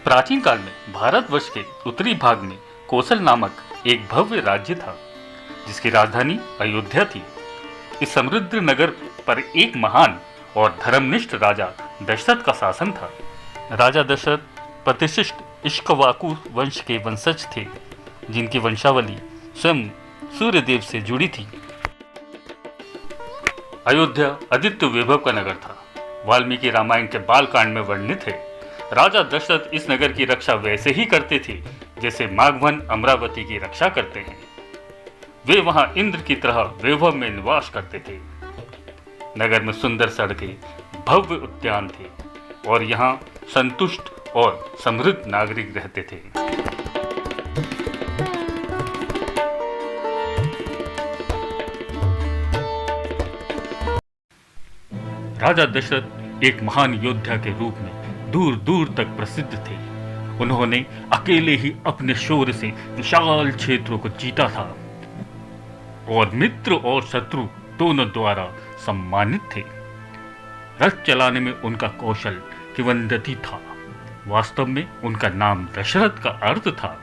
प्राचीन काल में भारतवर्ष के उत्तरी भाग में कौशल नामक एक भव्य राज्य था जिसकी राजधानी अयोध्या थी। इस समृद्ध नगर पर एक महान और धर्मनिष्ठ राजा दशरथ का शासन था। राजा दशरथ प्रतिष्ठित इक्ष्वाकु वंश के वंशज थे जिनकी वंशावली स्वयं सूर्यदेव से जुड़ी थी। अयोध्या आदित्य वैभव का नगर था। वाल्मीकि रामायण के बाल कांड में वर्णित है। राजा दशरथ इस नगर की रक्षा वैसे ही करते थे जैसे माघवन अमरावती की रक्षा करते हैं। वे वहां इंद्र की तरह वैभव में निवास करते थे। नगर में सुंदर सड़कें, भव्य उद्यान थे और यहाँ संतुष्ट और समृद्ध नागरिक रहते थे। राजा दशरथ एक महान योद्धा के रूप में दूर दूर तक प्रसिद्ध थे। उन्होंने अकेले ही अपने शौर्य से विशाल क्षेत्रों को जीता था और मित्र और शत्रु दोनों द्वारा सम्मानित थे। रथ चलाने में उनका कौशल किंवदंती था। वास्तव में उनका नाम दशरथ का अर्थ था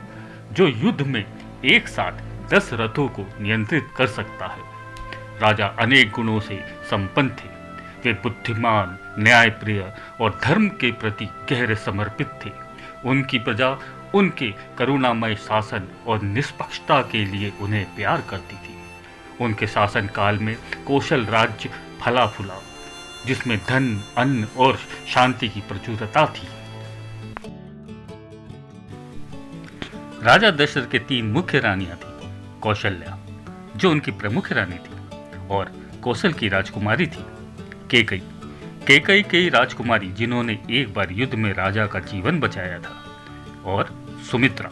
जो युद्ध में एक साथ 10 रथों को नियंत्रित कर सकता है। राजा अनेक गुणों से संपन्न थे। वे बुद्धिमान, न्यायप्रिय और धर्म के प्रति गहरे समर्पित थे। उनकी प्रजा उनके करुणामय शासन और निष्पक्षता के लिए उन्हें प्यार करती थी। उनके शासन काल में कौशल राज्य फला फूला जिसमें धन, अन्न और शांति की प्रचुरता थी। राजा दशरथ के 3 मुख्य रानियां थी। कौशल्या जो उनकी प्रमुख रानी थी और कौशल की राजकुमारी थी। कैकई की राजकुमारी जिन्होंने एक बार युद्ध में राजा का जीवन बचाया था, और सुमित्रा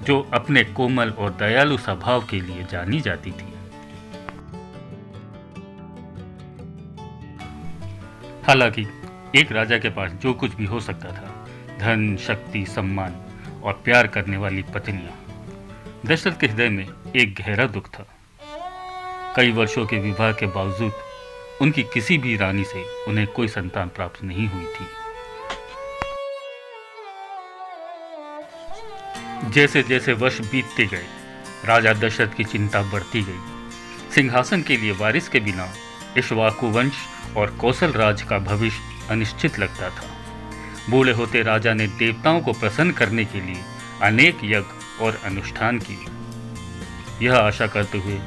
जो अपने कोमल और दयालु स्वभाव के लिए जानी जाती थी। हालांकि एक राजा के पास जो कुछ भी हो सकता था, धन, शक्ति, सम्मान और प्यार करने वाली पत्नियां, दशरथ के हृदय में एक गहरा दुख था। कई वर्षों के विवाह के बावजूद उनकी किसी भी रानी से उन्हें कोई संतान प्राप्त नहीं हुई थी। जैसे जैसे वर्ष बीतते गए, राजा दशरथ की चिंता बढ़ती गई। सिंहासन के लिए वारिस के बिना इक्ष्वाकु वंश और कौशल राज का भविष्य अनिश्चित लगता था। बूढ़े होते राजा ने देवताओं को प्रसन्न करने के लिए अनेक यज्ञ और अनुष्ठान किए, यह आशा करते हुए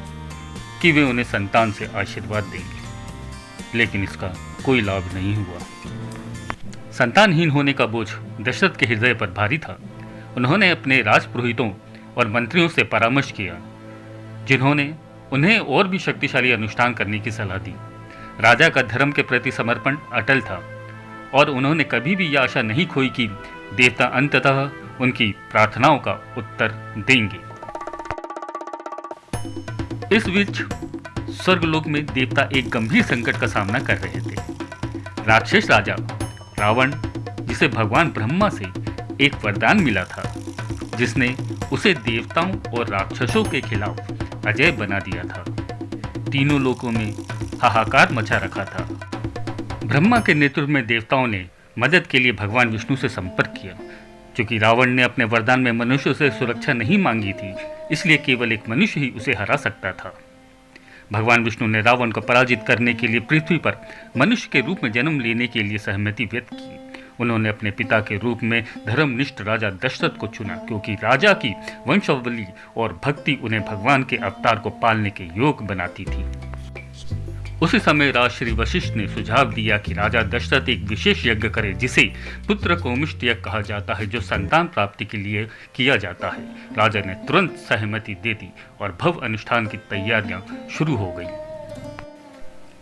कि वे उन्हें संतान से आशीर्वाद देंगे, लेकिन इसका कोई लाभ नहीं हुआ। संतानहीन होने का बोझ दशरथ के हृदय पर भारी था। उन्होंने अपने राजपुरोहितों और मंत्रियों से परामर्श किया, जिन्होंने उन्हें और भी शक्तिशाली अनुष्ठान करने की सलाह दी। राजा का धर्म के प्रति समर्पण अटल था और उन्होंने कभी भी यह आशा नहीं खोई कि देवता अंततः उनकी प्रार्थनाओं का उत्तर देंगे। इस बीच स्वर्गलोक में देवता एक गंभीर संकट का सामना कर रहे थे। राक्षस राजा रावण, जिसे भगवान ब्रह्मा से एक वरदान मिला था जिसने उसे देवताओं और राक्षसों के खिलाफ अजय बना दिया था, तीनों लोकों में हाहाकार मचा रखा था। ब्रह्मा के नेतृत्व में देवताओं ने मदद के लिए भगवान विष्णु से संपर्क किया। क्योंकि रावण ने अपने वरदान में मनुष्य से सुरक्षा नहीं मांगी थी, इसलिए केवल एक मनुष्य ही उसे हरा सकता था। भगवान विष्णु ने रावण को पराजित करने के लिए पृथ्वी पर मनुष्य के रूप में जन्म लेने के लिए सहमति व्यक्त की। उन्होंने अपने पिता के रूप में धर्मनिष्ठ राजा दशरथ को चुना, क्योंकि राजा की वंशावली और भक्ति उन्हें भगवान के अवतार को पालने के योग्य बनाती थी। उसी समय राजश्री वशिष्ठ ने सुझाव दिया कि राजा दशरथ एक विशेष यज्ञ करे जिसे पुत्र कोमिष्ठ यज्ञ कहा जाता है, जो संतान प्राप्ति के लिए किया जाता है। राजा ने तुरंत सहमति दे दी और भव्य अनुष्ठान की तैयारियां शुरू हो गई।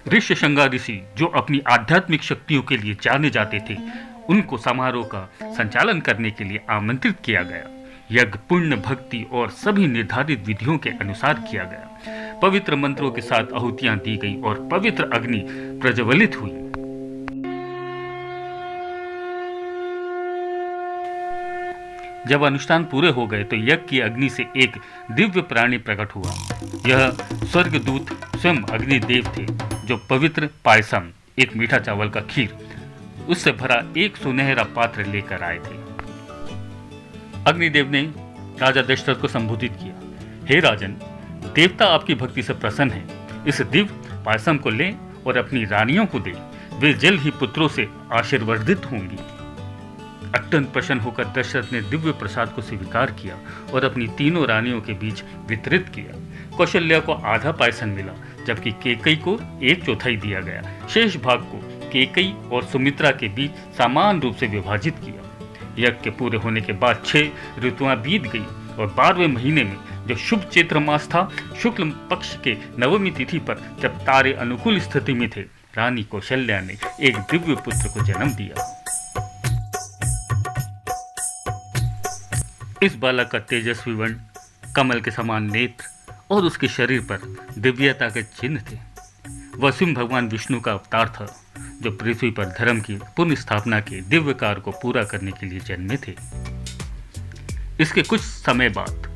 ऋष्यशृंगा ऋषि, जो अपनी आध्यात्मिक शक्तियों के लिए जाने जाते थे, उनको समारोह का संचालन करने के लिए आमंत्रित किया गया। यज्ञ पुण्य, भक्ति और सभी निर्धारित विधियों के अनुसार किया गया। पवित्र मंत्रों के साथ आहुतियां दी गई और पवित्र अग्नि प्रज्वलित हुई। जब अनुष्ठान पूरे हो गए तो यज्ञ की अग्नि से एक दिव्य प्राणी प्रकट हुआ। यह स्वर्गदूत स्वयं अग्निदेव थे, जो पवित्र पायसम, एक मीठा चावल का खीर, उससे भरा एक सुनहरा पात्र लेकर आए थे। अग्निदेव ने राजा दशरथ को संबोधित किया, हे राजन, देवता आपकी भक्ति से प्रसन्न है। इस दिव्य पायसम को लें और अपनी रानियों को दें, वे जल्द ही पुत्रों से आशीर्वादित होंगी। अत्यंत प्रसन्न होकर दशरथ ने दिव्य प्रसाद को स्वीकार किया और अपनी तीनों रानियों के बीच वितरित किया। कौशल्या को आधा पायसम मिला, जबकि केकई को 1/4 दिया गया। शेष भाग को केकई और सुमित्रा के बीच समान रूप से विभाजित किया। यज्ञ के पूरे होने के बाद 6 ऋतुआं बीत गई और 12वें महीने में जो शुभ चैत्र मास था, शुक्ल पक्ष के नवमी तिथि पर जब तारे अनुकूल स्थिति में थे, रानी कौशल्या ने एक दिव्य पुत्र को जन्म दिया। इस बालक का तेजस्वी वर्ण, कमल के समान नेत्र और उसके शरीर पर दिव्यता के चिन्ह थे। वह स्वयं भगवान विष्णु का अवतार था, जो पृथ्वी पर धर्म की पुनः स्थापना के दिव्य कार्य को पूरा करने के लिए जन्मे थे। इसके कुछ समय बाद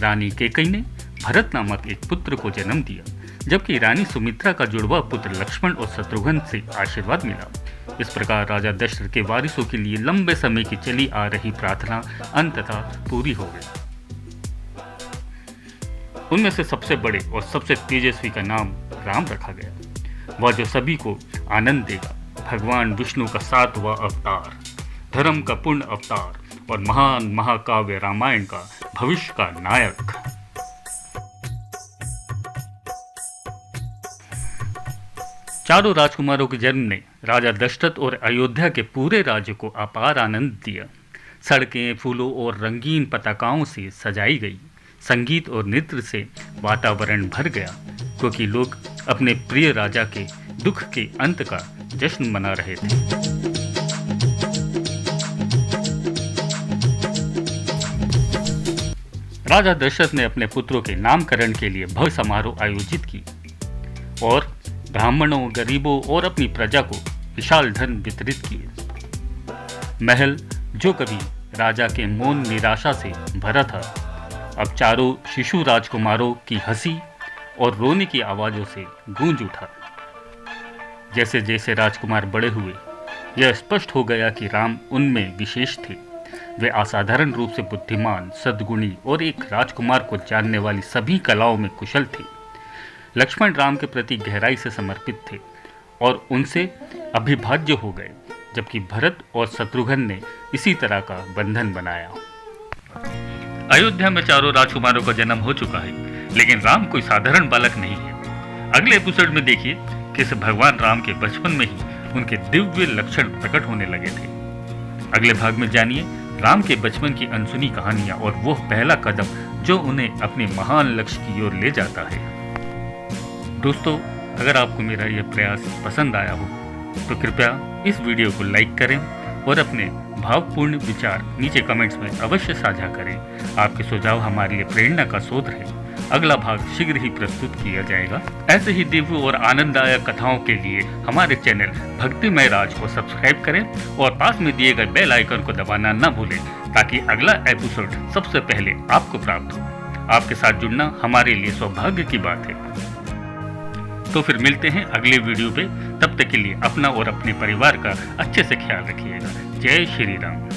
रानी केकई ने भरत नामक एक पुत्र को जन्म दिया, जबकि रानी सुमित्रा का जुड़वा पुत्र लक्ष्मण और शत्रुघ्न से आशीर्वाद मिला। इस प्रकार राजा दशरथ के वारिसों के लिए लंबे समय की चली आ रही प्रार्थना अंततः पूरी हो गई। उनमें से सबसे बड़े और सबसे तेजस्वी का नाम राम रखा गया। वह जो सभी को आनंद देगा, भगवान विष्णु का 7वां अवतार, धर्म का पूर्ण अवतार और महान महाकाव्य रामायण का भविष्य का नायक। चारों राजकुमारों के जन्म ने राजा दशरथ और अयोध्या के पूरे राज्य को अपार आनंद दिया। सड़कें फूलों और रंगीन पताकाओं से सजाई गई। संगीत और नृत्य से वातावरण भर गया, क्योंकि लोग अपने प्रिय राजा के दुख के अंत का जश्न मना रहे थे। राजा दशरथ ने अपने पुत्रों के नामकरण के लिए भव्य समारोह आयोजित की और ब्राह्मणों, गरीबों और अपनी प्रजा को विशाल धन वितरित किए। महल जो कभी राजा के मौन निराशा से भरा था, अब चारों शिशु राजकुमारों की हंसी और रोने की आवाजों से गूंज उठा। जैसे जैसे राजकुमार बड़े हुए, यह स्पष्ट हो गया कि राम उनमें विशेष थे। वे असाधारण रूप से बुद्धिमान, सद्गुणी और एक राजकुमार को जानने वाली सभी कलाओं में कुशल थे। लक्ष्मण राम के प्रति गहराई से समर्पित थे और उनसे अभिभाज्य हो गए, जबकि भरत और शत्रुघ्न ने इसी तरह का बंधन बनाया। अयोध्या में चारों राजकुमारों का जन्म हो चुका है, लेकिन राम कोई साधारण बालक नहीं है। अगले एपिसोड में देखिए कि भगवान राम के बचपन में ही उनके दिव्य लक्षण प्रकट होने लगे थे। अगले भाग में जानिए राम के बचपन की अनसुनी कहानियां और वो पहला कदम जो उन्हें अपने महान लक्ष्य की ओर ले जाता है। दोस्तों, अगर आपको मेरा यह प्रयास पसंद आया हो तो कृपया इस वीडियो को लाइक करें और अपने भावपूर्ण विचार नीचे कमेंट्स में अवश्य साझा करें। आपके सुझाव हमारे लिए प्रेरणा का स्रोत है। अगला भाग शीघ्र ही प्रस्तुत किया जाएगा। ऐसे ही दिव्य और आनंददायक कथाओं के लिए हमारे चैनल भक्तिमय राज को सब्सक्राइब करें और पास में दिए गए बेल आइकन को दबाना न भूलें, ताकि अगला एपिसोड सबसे पहले आपको प्राप्त हो। आपके साथ जुड़ना हमारे लिए सौभाग्य की बात है। तो फिर मिलते हैं अगले वीडियो पे। तब तक के लिए अपना और अपने परिवार का अच्छे से ख्याल रखिएगा। जय श्री राम।